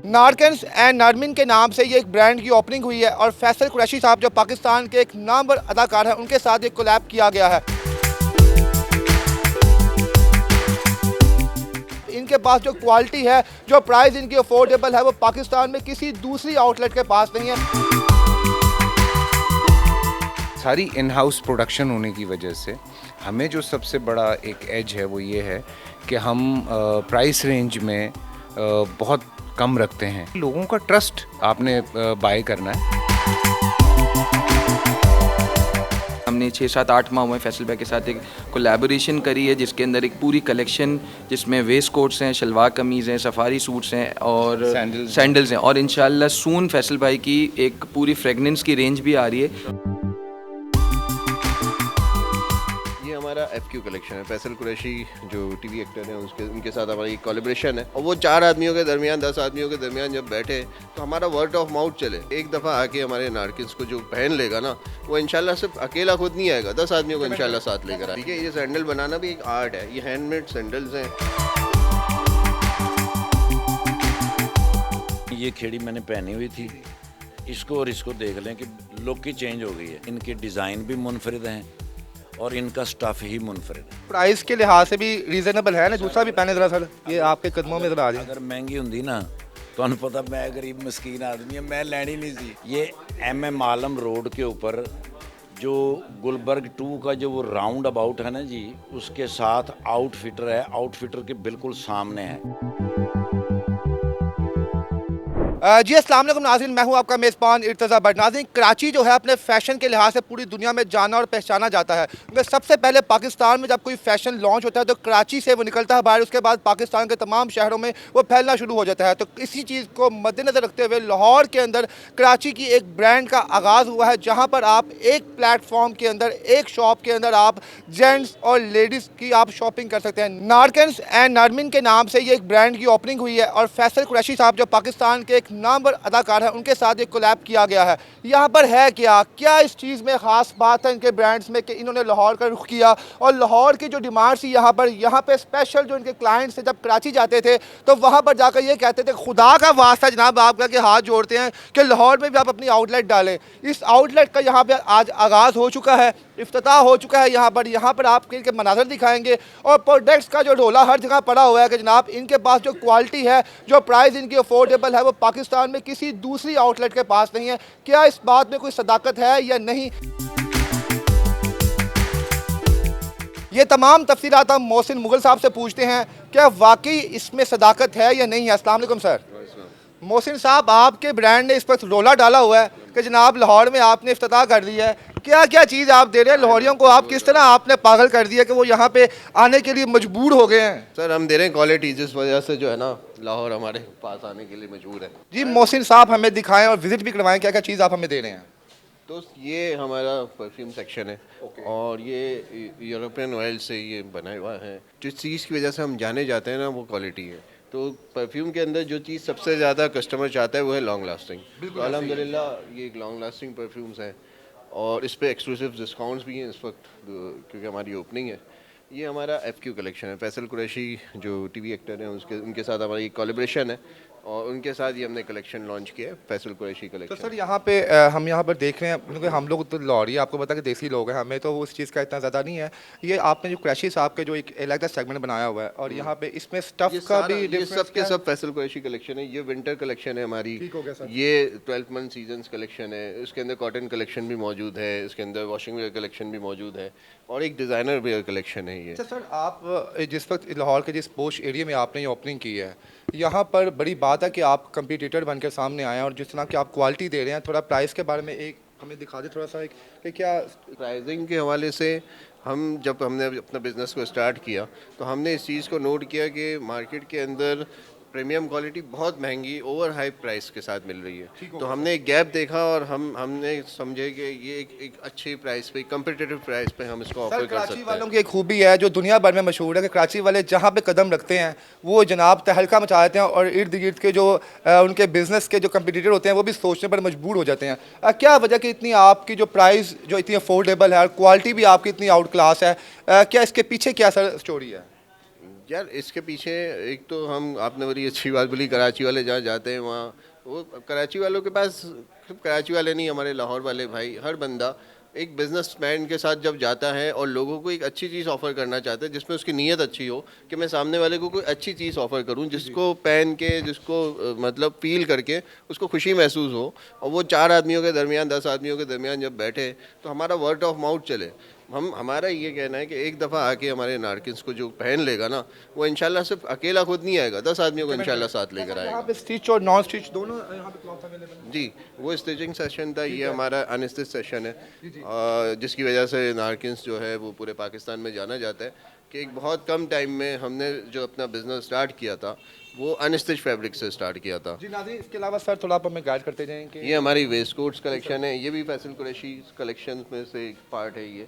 नारकंस and नरमिन के नाम से ये एक ब्रांड की ओपनिंग हुई है और फैसल कुरैशी साहब जो पाकिस्तान के एक नामवर अदाकार हैं उनके साथ एक कोलैब किया गया है। इनके पास जो क्वालिटी है, जो प्राइस इनकी अफोर्डेबल है, वो पाकिस्तान में किसी दूसरी आउटलेट के पास नहीं है। सारी इन हाउस प्रोडक्शन होने की वजह से हमें जो सबसे बड़ा एक एज है वो ये है कि हम प्राइस रेंज में बहुत कम रखते हैं। लोगों का ट्रस्ट आपने बाय करना है। हमने 6-7-8 माह हुए फैसल भाई के साथ एक कोलैबोरेशन करी है जिसके अंदर एक पूरी कलेक्शन जिसमें वेस्ट कोट्स हैं, शलवार कमीज़ हैं, सफारी सूट्स हैं और सैंडल्स हैं और इंशाल्लाह सून फैसल भाई की एक पूरी फ्रेगनेंस की रेंज भी आ रही है। ये हमारा FQ कलेक्शन है। फैसल कुरैशी जो टीवी एक्टर हैं उनके साथ हमारी कोलैबोरेशन है और वो 4 आदमियों के दरमियान 10 आदमियों के दरमियान जब बैठे तो हमारा वर्ड ऑफ माउथ चले। एक दफ़ा आके हमारे नारकिन्स को जो पहन लेगा ना वो इंशाल्लाह सिर्फ अकेला खुद नहीं आएगा, 10 आदमियों को इंशाल्लाह साथ लेकर आएगा। ठीक है, ये सैंडल बनाना भी एक आर्ट है। ये हैंडमेड सैंडल्स हैं। ये खेड़ी मैंने पहनी हुई थी, इसको और इसको देख लें कि लुक ही चेंज हो गई है। इनके डिज़ाइन भी मुनफरिद हैं और इनका स्टफ़ ही मुनफरिद है। प्राइस के लिहाज से भी रीजनेबल है ना। दूसरा भी पहने जरा सर, ये आपके कदमों में जरा आ जाए। अगर महंगी होंगी ना तो पता मैं गरीब मस्कीन आदमी है, मैं लैनी नहीं सी। ये MM आलम रोड के ऊपर जो गुलबर्ग 2 का जो वो राउंड अबाउट है ना जी, उसके साथ आउटफिटर है। आउटफिटर के बिल्कुल सामने है। जी अस्सलाम वालेकुम नाज़रीन, मैं हूं आपका मेज़बान इर्तज़ा भट्ट। नाज़रीन, कराची जो है अपने फ़ैशन के लिहाज से पूरी दुनिया में जाना और पहचाना जाता है। क्योंकि सबसे पहले पाकिस्तान में जब कोई फ़ैशन लॉन्च होता है तो कराची से वो निकलता है बाहर, उसके बाद पाकिस्तान के तमाम शहरों में वो फैलना शुरू हो जाता है। तो इसी चीज़ को मद्देनज़र रखते हुए लाहौर के अंदर कराची की एक ब्रांड का आगाज़ हुआ है, जहाँ पर आप एक प्लेटफॉर्म के अंदर, एक शॉप के अंदर आप जेंट्स और लेडीज़ की आप शॉपिंग कर सकते हैं। नारकंस एंड नरमिन के नाम से ये एक ब्रांड की ओपनिंग हुई है और फैसल कुरैशी साहब जो पाकिस्तान के एक नामवर अदाकार हैं उनके साथ एक कोलैब किया गया है। यहाँ पर है क्या इस चीज़ में ख़ास बात है इनके ब्रांड्स में कि इन्होंने लाहौर का रुख किया और लाहौर की जो डिमांड थी यहाँ पे स्पेशल जो इनके क्लाइंट्स थे जब कराची जाते थे तो वहाँ पर जाकर ये कहते थे खुदा का वास्ता जनाब आपका के हाथ जोड़ते हैं कि लाहौर में भी आप अपनी आउटलेट डालें। इस आउटलेट का यहाँ पर आज आगाज़ हो चुका है, इफ्तिताह हो चुका है। यहाँ पर आपके इनके मनाज़र दिखाएंगे और प्रोडक्ट्स का जो रोला हर जगह पड़ा हुआ है कि जनाब इनके पास जो क्वालिटी है, जो प्राइस इनकी अफोर्डेबल है, वो पाकिस्तान में किसी दूसरी आउटलेट के पास नहीं है। क्या इस बात में कोई सदाकत है या नहीं, ये तमाम तफसीलात हम मोहसिन मुगल साहब से पूछते हैं। क्या वाकई इसमें सदाकत है या नहीं है। अस्सलाम वालेकुम सर। मोहसिन साहब, आपके ब्रांड ने इस पर रोला डाला हुआ है कि जनाब लाहौर में आपने इफ्तिताह कर दी है। क्या क्या चीज़ आप दे रहे हैं लाहौरियों को, आप किस तरह आपने पागल कर दिया कि वो यहाँ पे आने के लिए मजबूर हो गए हैं। सर हम दे रहे हैं क्वालिटी, जिस वजह से जो है ना लाहौर हमारे पास आने के लिए मजबूर है। जी मोहसिन साहब, हमें दिखाएं और विजिट भी करवाएं क्या क्या चीज़ आप हमें दे रहे हैं। तो ये हमारा परफ्यूम सेक्शन है और ये यूरोपियन ऑयल से ये बना हुआ है। जिस चीज़ की वजह से हम जाने जाते हैं ना वो क्वालिटी है। तो परफ्यूम के अंदर जो चीज़ सबसे ज़्यादा कस्टमर चाहता है वो है लॉन्ग लास्टिंग। तो अल्हम्दुलिल्लाह ये लॉन्ग लास्टिंग परफ्यूम्स हैं और इस पर एक्सक्लूसिव डिस्काउंट्स भी हैं इस वक्त क्योंकि हमारी ओपनिंग है। ये हमारा FQ कलेक्शन है। फैसल कुरैशी जो टीवी एक्टर हैं उनके साथ हमारी कोलैबोरेशन है और उनके साथ ये हमने कलेक्शन लॉन्च किया है, फैसल कुरैशी कलेक्शन। तो सर यहाँ पे हम यहाँ पर देख रहे हैं क्योंकि हम लोग तो लाहौरी, आपको पता है कि देसी लोग हैं, हमें तो उस चीज़ का इतना ज़्यादा नहीं है। ये आपने जो कुरैशी साहब के जो एक अलग सेगमेंट बनाया हुआ है और यहाँ पे इसमें स्टफ का भी ये सब के सब फैसल कुरैशी कलेक्शन है। ये विंटर कलेक्शन है हमारी। ये 12 मंथ सीजन्स कलेक्शन है। इसके अंदर कॉटन कलेक्शन भी मौजूद है, इसके अंदर वॉशिंग वेयर कलेक्शन भी मौजूद है और एक डिज़ाइनर वेयर कलेक्शन है ये। सर आप जिस वक्त लाहौर के जिस पोश एरिया में आपने ये ओपनिंग की है, यहाँ पर बड़ी बात है कि आप कंपटीटर बनकर सामने आए हैं और जिस तरह की आप क्वालिटी दे रहे हैं, थोड़ा प्राइस के बारे में एक हमें दिखा दे थोड़ा सा कि क्या प्राइसिंग के हवाले से जब हमने अपना बिज़नेस को स्टार्ट किया तो हमने इस चीज़ को नोट किया कि मार्केट के अंदर प्रीमियम क्वालिटी बहुत महंगी ओवर हाई प्राइस के साथ मिल रही है। तो हमने एक गैप देखा और हमने समझे कि ये एक अच्छी प्राइस पे, कम्पिटिटिव प्राइस पे हम इसको ऑफर सर कर कराची सकते वालों हैं। की एक खूबी है जो दुनिया भर में मशहूर है कि कराची वाले जहाँ पे कदम रखते हैं वो जनाब तहलका मचा देते हैं और इर्द गिर्द के जो उनके बिजनेस के जो कंपटीटर होते हैं वो भी सोचने पर मजबूर हो जाते हैं। क्या वजह कि इतनी आपकी जो प्राइस जो इतनी अफोर्डेबल है और क्वालिटी भी आपकी इतनी आउट क्लास है, क्या इसके पीछे क्या सर स्टोरी है? यार इसके पीछे एक तो हम, आपने बड़ी अच्छी बात बोली, कराची वाले जहाँ जाते हैं वहाँ, वो कराची वालों के पास, सिर्फ कराची वाले नहीं, हमारे लाहौर वाले भाई, हर बंदा एक बिजनेसमैन के साथ जब जाता है और लोगों को एक अच्छी चीज़ ऑफर करना चाहता है जिसमें उसकी नीयत अच्छी हो कि मैं सामने वाले को कोई अच्छी चीज़ ऑफर करूं जिसको पहन के, जिसको मतलब फील करके उसको खुशी महसूस हो, और वो 4 आदमियों के दरमियान, 10 आदमियों के दरमियान जब बैठे तो हमारा वर्ड ऑफ माउथ चले। हमारा ये कहना है कि एक दफ़ा आके हमारे नारकिन्स को जो पहन लेगा ना, वो इंशाल्लाह सिर्फ अकेला खुद नहीं आएगा, 10 आदमियों को इंशाल्लाह साथ लेकर आएगा। यहाँ पे स्टिच और नॉन स्टिच दोनों यहाँ पे क्लॉथ अवेलेबल है। जी, वो स्टिचिंग सेशन था, ये हमारा अनस्टिच सेशन है, जिसकी वजह से नारकिन्स जो है वो पूरे पाकिस्तान में जाना जाता है कि एक बहुत कम टाइम में हमने जो अपना बिजनेस स्टार्ट किया था वो अनस्टिच फैब्रिक से स्टार्ट किया था। जी नाज़रीन, इसके अलावा सर थोड़ा आप हमें गाइड करते जाएं कि ये हमारी वेस्ट कोट्स कलेक्शन है, ये भी फैसल कुरैशी कलेक्शन में से एक पार्ट है ये,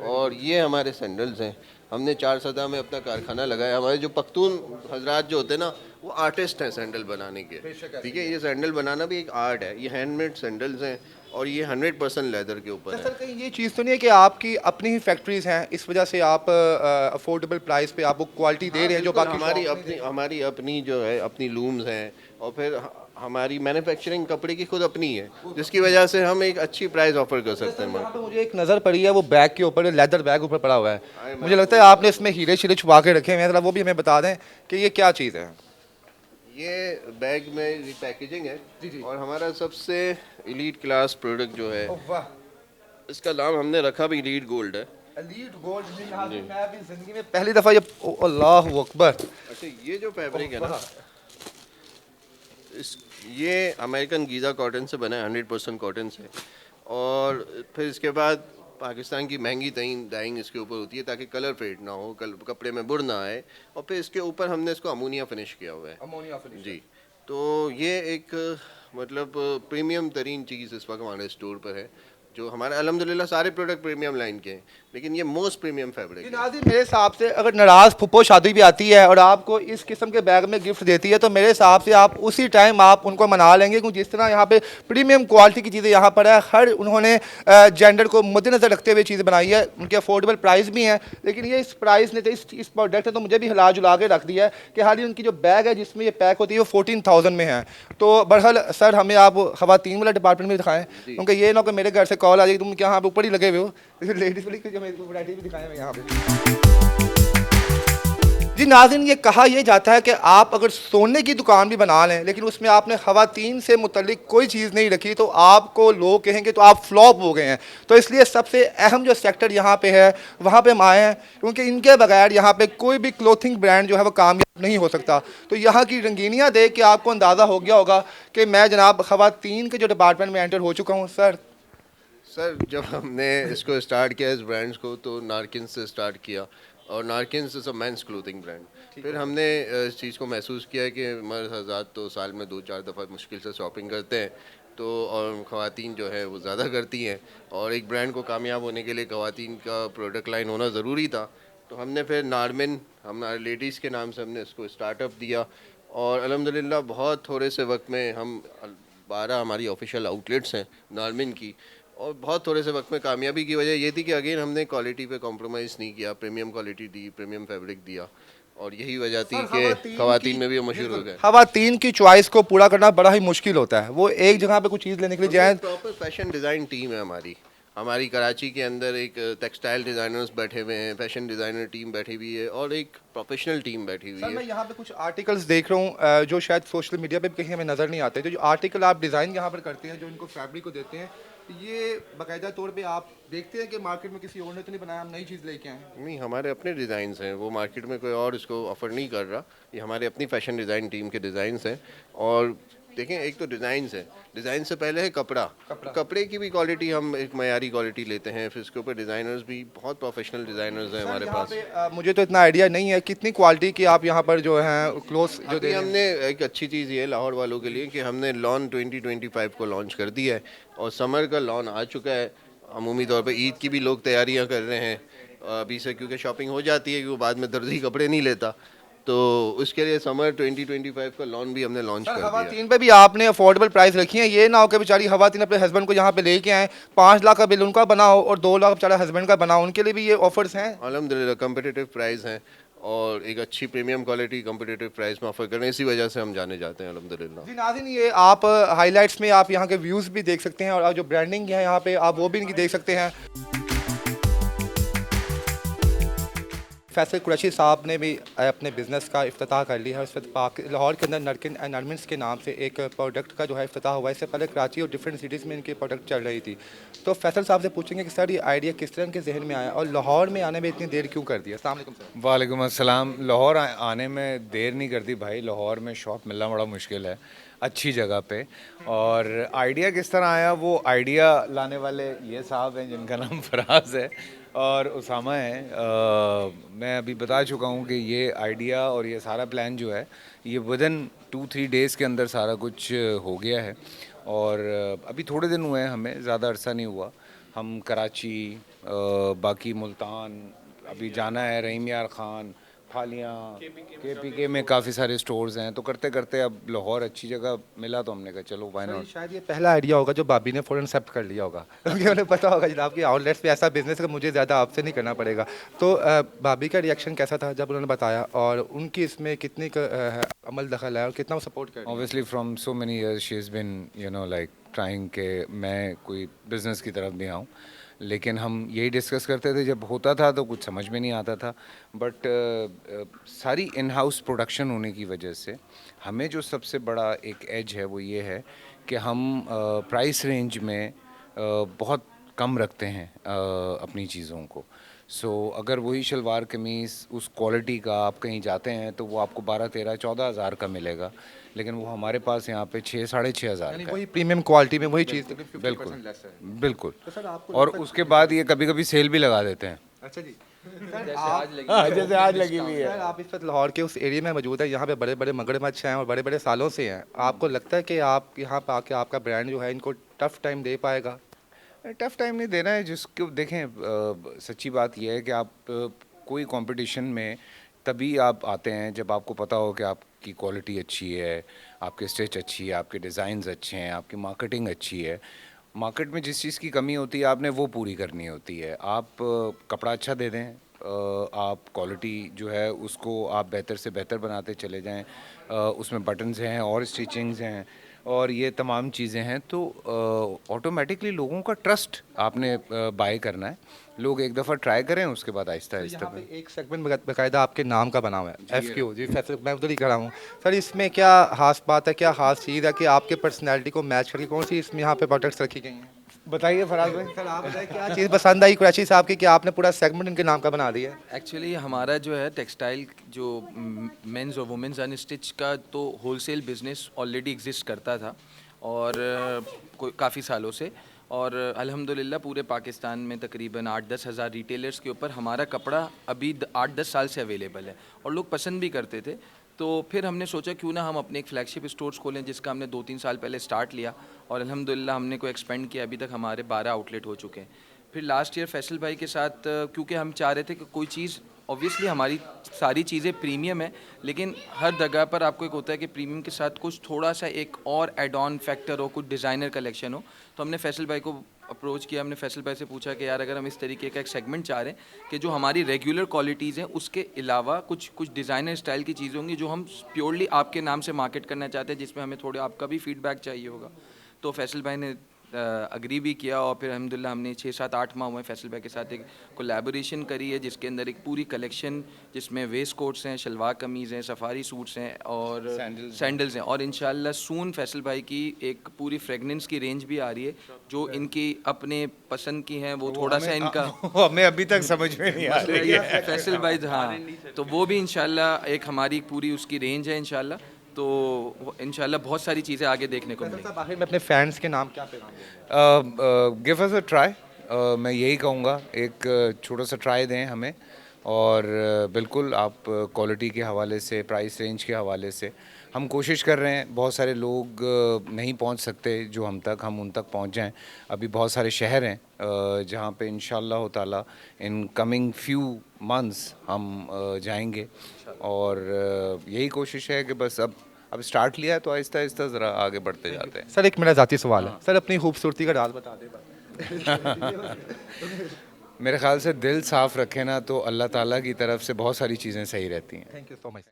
और ये हमारे सैंडल्स हैं। हमने 4 सदा में अपना कारखाना लगाया। हमारे जो पख्तून हजरात जो होते हैं ना, वो आर्टिस्ट हैं सैंडल बनाने के, ठीक है। ये सैंडल बनाना भी एक आर्ट है। ये हैंडमेड सैंडल्स हैं और ये 100% लेदर के ऊपर सर है। कहीं ये चीज़ तो नहीं है कि आपकी अपनी ही फैक्ट्रीज हैं, इस वजह से आप अफोर्डेबल प्राइस पे आप वो क्वालिटी दे रहे हैं जो बिल्कुल, बाकी हमारी अपनी जो है अपनी लूम्स हैं, और फिर हमारी मैन्युफैक्चरिंग कपड़े की खुद अपनी है, जिसकी वजह से हम एक अच्छी प्राइस ऑफर कर सकते हैं। यहाँ पे मुझे एक नज़र पड़ी है, वो बैग के ऊपर, लेदर बैग ऊपर पड़ा हुआ है। मुझे लगता है आपने इसमें हीरे शीरे छुपा के रखे हुए हैं, जरा वो भी हमें बता दें कि ये क्या चीज़ है। ये बैग में पैकेजिंग है, और हमारा सबसे एलीट क्लास प्रोडक्ट जो है, वाह, इसका नाम हमने रखा भी एलीट गोल्ड है। Elite gold. मैं अभी जिंदगी में पहली दफ़ा ये, अल्लाह अकबर। अच्छा, ये जो फैब्रिक है ना, ये अमेरिकन गीज़ा कॉटन से बना है, 100% कॉटन से, और फिर इसके बाद पाकिस्तान की महंगी तरीन डाइंग इसके ऊपर होती है ताकि कलर फेड ना हो, कपड़े में बुर ना आए, और फिर इसके ऊपर हमने इसको अमोनिया फिनिश किया हुआ है। Ammonia finish. जी, तो ये एक मतलब प्रीमियम तरीन चीज़ इस वक्त हमारे स्टोर पर है, जो हमारे अल्हम्दुलिल्लाह सारे प्रोडक्ट प्रीमियम लाइन के हैं, लेकिन ये मोस्ट प्रीमियम फैब्रिक है। नाज़रीन, मेरे हिसाब से अगर नाराज़ फुप्पो शादी भी आती है और आपको इस किस्म के बैग में गिफ्ट देती है तो मेरे हिसाब से आप उसी टाइम आप उनको मना लेंगे, क्योंकि जिस तरह यहाँ पे प्रीमियम क्वालिटी की चीज़ें यहाँ पर है, हर उन्होंने जेंडर को मद्देनज़र रखते हुए चीज़ बनाई है, उनके अफोर्डेबल प्राइस भी हैं। लेकिन ये इस प्राइस ने तो इस प्रोडक्ट ने तो मुझे भी हिला जुला के रख दिया है कि हाल ही उनकी जो बैग है जिसमें ये पैक होती है वो 14,000 में है। तो बहरहाल सर, हमें आप ख़वातीन वाला डिपार्टमेंट में दिखाएं, क्योंकि ये ना कि मेरे घर से कॉल आ जाए तुम क्या यहाँ पे ऊपर ही लगे हुए हो, लेडीज़ वाली की हमें वैरायटी भी दिखाएं यहाँ पे। जी नाज़रीन, ये कहा यह जाता है कि आप अगर सोने की दुकान भी बना लें लेकिन उसमें आपने ख़वातीन से मुतल्लिक कोई चीज़ नहीं रखी तो आपको लोग कहेंगे तो आप फ्लॉप हो गए हैं। तो इसलिए सबसे अहम जो सेक्टर यहाँ पे है वहाँ पे हम आए हैं, क्योंकि इनके बगैर यहाँ पे कोई भी क्लोथिंग ब्रांड जो है वो कामयाब नहीं हो सकता। तो यहाँ की रंगीनियाँ देख के आपको अंदाज़ा हो गया होगा कि मैं जनाब ख़वातीन के जो डिपार्टमेंट में एंटर हो चुका हूँ। सर, जब हमने इसको स्टार्ट किया इस ब्रांड्स को, तो नारकिन से स्टार्ट किया, और Narkin is a men's clothing brand. फिर हमने इस चीज़ को महसूस किया कि मर्द हज़रात तो साल में 2-4 दफ़ा मुश्किल से शॉपिंग करते हैं, तो और ख़वातीन जो है वो ज़्यादा करती हैं, और एक ब्रांड को कामयाब होने के लिए ख़वातीन का प्रोडक्ट लाइन होना ज़रूरी था। तो हमने फिर नारमिन, हमारे लेडीज़ के नाम से हमने इसको स्टार्टअप दिया, और अल्हम्दुलिल्लाह बहुत थोड़े से वक्त में हम 12 हमारी ऑफिशियल आउटलेट्स हैं नारमिन की, और बहुत थोड़े से वक्त में कामयाबी की वजह ये थी कि अगेन हमने क्वालिटी पे कॉम्प्रोमाइज़ नहीं किया, प्रीमियम क्वालिटी दी, प्रीमियम फैब्रिक दिया, और यही वजह थी कि ख़वातीन में भी हम मशहूर हो गए। ख़वातीन की चॉइस को पूरा करना बड़ा ही मुश्किल होता है, वो एक जगह पे कुछ चीज़ लेने के लिए जाए। प्रॉपर फैशन डिज़ाइन टीम है हमारी कराची के अंदर, एक टेक्सटाइल डिज़ाइनर्स बैठे हुए हैं, फैशन डिज़ाइनर टीम बैठी हुई है, और एक प्रोफेशनल टीम बैठी हुई सर, मैं है। यहाँ पे कुछ आर्टिकल्स देख रहा हूँ जो शायद सोशल मीडिया पे भी कहीं हमें नज़र नहीं आते। तो जो आर्टिकल आप डिज़ाइन यहाँ पर करते हैं, जो इनको फैब्रिक को देते हैं, ये बाकायदा तौर पे आप देखते हैं कि मार्केट में किसी और ने तो नहीं बनाया, हम नई चीज़ लेके आए हैं। नहीं, हमारे अपने डिज़ाइंस हैं, वो मार्केट में कोई और इसको ऑफ़र नहीं कर रहा। ये हमारे अपनी फैशन डिज़ाइन टीम के डिज़ाइंस हैं, और देखें, एक तो डिज़ाइन है, डिज़ाइन से पहले है कपड़ा। कपड़े की भी क्वालिटी हम एक मयारी क्वालिटी लेते हैं, फिर इसके ऊपर डिज़ाइनर्स भी बहुत प्रोफेशनल डिज़ाइनर्स हैं हमारे यहाँ पास। पे, मुझे तो इतना आइडिया नहीं है कितनी क्वालिटी की आप यहाँ पर जो है क्लोथ्स जो दे अभी रहे हैं। हमने एक अच्छी चीज़ ये है लाहौर वालों के लिए कि हमने लॉन 2025 को लॉन्च कर दिया है और समर का लॉन आ चुका है। अमूमी तौर पे ईद की भी लोग तैयारियां कर रहे हैं अभी से, क्योंकि शॉपिंग हो जाती है, क्योंकि बाद में दर्जी कपड़े नहीं लेता, तो उसके लिए समर 2025 का लॉन भी हमने लॉन्च कर दिया है। खवातीन पे भी आपने अफोर्डेबल प्राइस रखी है, ये ना हो कि बेचारी खवातीन अपने हस्बैंड को यहाँ पे लेके आए, 5 लाख का बिल उनका बना हो और 2 लाख बेचारा हस्बैंड का बना हो, उनके लिए भी ये ऑफर्स हैं। अल्हम्दुलिल्लाह कम्पिटिटिव प्राइस हैं और एक अच्छी प्रीमियम क्वालिटी कम्पिटिटिव प्राइस में ऑफर कर रहे हैं, इसी वजह से हम जाने जाते हैं अल्हम्दुलिल्लाह। जी नाज़रीन, ये आप हाइलाइट्स में आप यहाँ के व्यूज़ भी देख सकते हैं और जो ब्रांडिंग है यहाँ पे आप वो भी इनकी देख सकते हैं। फैसल कुरैशी साहब ने भी अपने बिज़नेस का इफ्तिताह कर लिया है। इस वक्त लाहौर के अंदर नरकिन एंड नरमिन्स के नाम से एक प्रोडक्ट का जो है इफ्तिताह हुआ है। इससे पहले कराची और डिफरेंट सिटीज़ में इनकी प्रोडक्ट चल रही थी। तो फैसल साहब से पूछेंगे कि सर ये आइडिया किस तरह के जहन में आया और लाहौर में आने में इतनी देर क्यों कर दिया? अस्सलाम वालेकुम सर। वालेकुम अस्सलाम। लाहौर आने में देर नहीं करती भाई, लाहौर में शॉप मिलना बड़ा मुश्किल है अच्छी जगह पे। और आइडिया किस तरह आया, वो आइडिया लाने वाले ये साहब हैं जिनका नाम फराज है और उसामा है। मैं अभी बता चुका हूँ कि ये आइडिया और ये सारा प्लान जो है ये विदिन 2-3 डेज़ के अंदर सारा कुछ हो गया है। और अभी थोड़े दिन हुए हैं, हमें ज़्यादा अरसा नहीं हुआ। हम कराची, बाकी मुल्तान, अभी जाना है रहीम यार ख़ान, फालियाँ, KPK में काफ़ी सारे स्टोर्स हैं। तो करते करते अब लाहौर अच्छी जगह मिला तो हमने कहा चलो व्हाई नॉट। शायद ये पहला आइडिया होगा जो भाभी ने फ़ौरन एक्सेप्ट कर लिया होगा क्योंकि उन्हें पता होगा जनाब कि आउटलेट्स पे ऐसा बिजनेस है मुझे ज़्यादा आपसे नहीं करना पड़ेगा। तो भाभी का रिएक्शन कैसा था जब उन्होंने बताया और उनकी इसमें कितनी अमल दखल है और कितना वो सपोर्ट कर रही है? Obviously from so many years she is been like trying के मैं कोई बिज़नेस की तरफ भी आऊँ, लेकिन हम यही डिस्कस करते थे जब होता था तो कुछ समझ में नहीं आता था। बट सारी इन हाउस प्रोडक्शन होने की वजह से हमें जो सबसे बड़ा एक एज है वो ये है कि हम प्राइस रेंज में बहुत कम रखते हैं अपनी चीज़ों को। सो अगर वही शलवार कमीज़ उस क्वालिटी का आप कहीं जाते हैं तो वो आपको 12-13-14 हज़ार का मिलेगा, लेकिन वो हमारे पास यहाँ पे 6-6.5 हज़ार का वही प्रीमियम क्वालिटी में वही चीज़ बिल्कुल बिल्कुल। और उसके बाद ये कभी कभी सेल भी लगा देते हैं। अच्छा जी। जैसे आज लगी हुई है। सर आप इस वक्त लाहौर के उस एरिया में मौजूद है, यहाँ पे बड़े बड़े मगरमच्छ हैं और बड़े बड़े सालों से हैं। आपको लगता है कि आप यहाँ पे आके आपका ब्रांड जो है इनको टफ टाइम दे पाएगा? टफ टाइम नहीं देना है जिसको देखें। सच्ची बात यह है कि आप कोई कंपटीशन में तभी आप आते हैं जब आपको पता हो कि आपकी क्वालिटी अच्छी है, आपके स्टिच अच्छी है, आपके डिज़ाइंस अच्छे हैं, आपकी मार्केटिंग अच्छी है। मार्केट में जिस चीज़ की कमी होती है आपने वो पूरी करनी होती है। आप कपड़ा अच्छा दे दें, आप क्वालिटी जो है उसको आप बेहतर से बेहतर बनाते चले जाएं, उसमें बटन्स हैं और स्टिचिंग्स हैं और ये तमाम चीज़ें हैं, तो ऑटोमेटिकली लोगों का ट्रस्ट आपने बाय करना है। लोग एक दफ़ा ट्राई करें, उसके बाद आहिस्ता आहिस्ता पे एक सेगमेंट बाकायदा आपके नाम का बना हुआ है, FQ जी फैसल, मैं उधर ही खड़ा हूँ। सर इसमें क्या खास बात है, क्या खास चीज़ है कि आपके पर्सनैलिटी को मैच करके कौन सी इसमें यहाँ पे प्रोडक्ट्स रखी गई हैं? बताइए फराज भाई। सर आप बताइए क्या चीज़ पसंद आई कुरैशी साहब की कि आपने पूरा सेगमेंट इनके नाम का बना दिया है? एक्चुअली हमारा जो है टेक्सटाइल जो मेंस और वुमेंस अनस्टिच का तो होलसेल बिजनेस ऑलरेडी एग्जिस्ट करता था और काफ़ी सालों से, और अल्हम्दुलिल्लाह पूरे पाकिस्तान में तकरीबन 8-10 हज़ार रिटेलर्स के ऊपर हमारा कपड़ा अभी 8-10 साल से अवेलेबल है और लोग पसंद भी करते थे। तो फिर हमने सोचा क्यों ना हम अपने एक फ्लैगशिप स्टोर्स खोलें, जिसका हमने 2-3 साल पहले स्टार्ट लिया और अल्हम्दुलिल्लाह हमने को एक्सपेंड किया, अभी तक हमारे 12 आउटलेट हो चुके हैं। फिर लास्ट ईयर फैसल भाई के साथ क्योंकि हम चाह रहे थे कि कोई चीज़, ऑब्वियसली हमारी सारी चीज़ें प्रीमियम है, लेकिन हर जगह पर आपको एक होता है कि प्रीमियम के साथ कुछ थोड़ा सा एक और एड ऑन फैक्टर हो, कुछ डिज़ाइनर कलेक्शन हो। तो हमने फैसल भाई को अप्रोच किया, हमने फैसल भाई से पूछा कि यार अगर हम इस तरीके का एक सेगमेंट चाह रहे हैं कि जो हमारी रेगुलर क्वालिटीज़ हैं उसके अलावा कुछ डिज़ाइनर स्टाइल की चीज़ें होंगी जो हम प्योरली आपके नाम से मार्केट करना चाहते हैं, जिसमें हमें थोड़े आपका भी फीडबैक चाहिए होगा। तो फैसल भाई ने अग्री भी किया और फिर अल्हम्दुलिल्लाह हमने 6-7-8 माह हुए फैसल भाई के साथ एक कोलैबोरेशन करी है, जिसके अंदर एक पूरी कलेक्शन जिसमें वेस्ट कोट्स हैं, शलवार कमीज़ हैं, सफारी सूट्स हैं और सैंडल्स हैं, और इंशाल्लाह सून फैसल भाई की एक पूरी फ्रेगनेंस की रेंज भी आ रही है जो इनकी अपने पसंद की हैं। वो थोड़ा सा इनका हमें अभी तक समझ में नहीं आ रही है फैसल भाई, हाँ, तो वो भी इंशाल्लाह एक हमारी पूरी उसकी रेंज है इंशाल्लाह। तो इंशाल्लाह बहुत सारी चीज़ें आगे देखने को फैसल मिलेंगी। साहब आखिर में अपने फैंस के नाम क्या पैगाम देंगे? गिव अस अ ट्राई, मैं यही कहूँगा, एक छोटा सा ट्राई दें हमें। और बिल्कुल आप क्वालिटी के हवाले से, प्राइस रेंज के हवाले से हम कोशिश कर रहे हैं। बहुत सारे लोग नहीं पहुंच सकते जो हम उन तक पहुंच जाएं। अभी बहुत सारे शहर हैं जहां पे इंशाल्लाह ताला इन कमिंग फ्यू मंथ्स हम जाएंगे। और यही कोशिश है कि बस अब स्टार्ट लिया है तो आहिस्ता आहिस्ता ज़रा आगे बढ़ते जाते हैं। सर एक मेरा ज़ाती सवाल है, सर अपनी खूबसूरती का राज बता दें बस। मेरे ख्याल से दिल साफ़ रखें ना तो अल्लाह ताला की तरफ से बहुत सारी चीज़ें सही रहती हैं। Thank you so much.